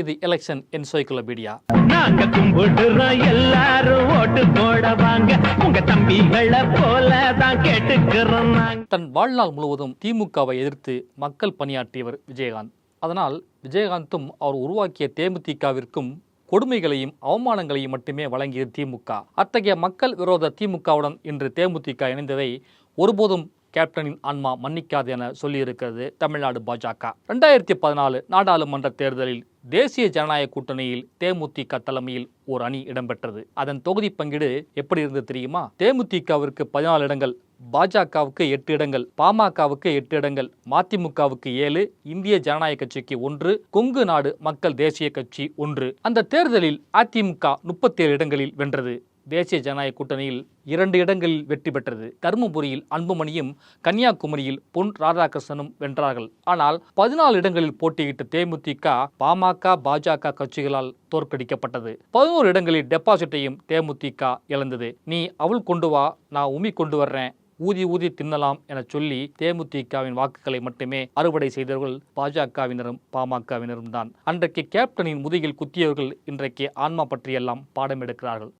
இது election encyclopedia. நாங்க கும்பிடுறோம் எல்லாரும் ஓட்டு போட வாங்க, உங்க தம்பிகளை போல தான் கேட்டுக்கிறோம் நாங்க. தன் வாழ்நாள் முழுவதும் திமுகவை எதிர்த்து மக்கள் பணியாற்றியவர் விஜயகாந்த். அதனால் விஜயகாந்தும் அவர் உருவாக்கிய தேமுதிகவிற்கும் கொடுமைகளையும் அவமானங்களையும் மட்டுமே வழங்கியது திமுக. அத்தகைய மக்கள் விரோத திமுகவுடன் இன்று தேமுதிக இணைந்ததை ஒருபோதும் கேப்டனின் ஆன்மா மன்னிக்காது என சொல்லியிருக்கிறது தமிழ்நாடு பாஜக. 2014 நாடாளுமன்ற தேர்தலில் தேசிய ஜனநாயக கூட்டணியில் தேமுதிக தலைமையில் ஒரு அணி இடம்பெற்றது. அதன் தொகுதி பங்கீடு எப்படி இருந்தது தெரியுமா? தேமுதிகவிற்கு 14 இடங்கள், பாஜகவுக்கு 8 இடங்கள், பாமகவுக்கு 8 இடங்கள், மதிமுகவுக்கு 7, இந்திய ஜனநாயக கட்சிக்கு 1, கொங்கு நாடு மக்கள் தேசிய கட்சி 1. அந்த தேர்தலில் அதிமுக 37 இடங்களில் வென்றது. தேசிய ஜனநாயக கூட்டணியில் 2 இடங்களில் வெற்றி பெற்றது. தருமபுரியில் அன்புமணியும் கன்னியாகுமரியில் பொன் ராதாகிருஷ்ணனும் வென்றார்கள். ஆனால் 14 இடங்களில் போட்டியிட்ட தேமுதிக பாமக பாஜக கட்சிகளால் தோற்கடிக்கப்பட்டது. 11 இடங்களில் டெபாசிட்டையும் தேமுதிக இழந்தது. நீ அவள் கொண்டு வா, நான் உமி கொண்டு வர்றேன், ஊதி தின்னலாம் என சொல்லி தேமுதிகவின் வாக்குகளை மட்டுமே அறுவடை செய்தவர்கள் பாஜகவினரும் பாமகவினரும் தான். அன்றைக்கு கேப்டனின் முதுகில் குத்தியவர்கள் இன்றைக்கு ஆன்மா பற்றியெல்லாம் பாடம் எடுக்கிறார்கள்.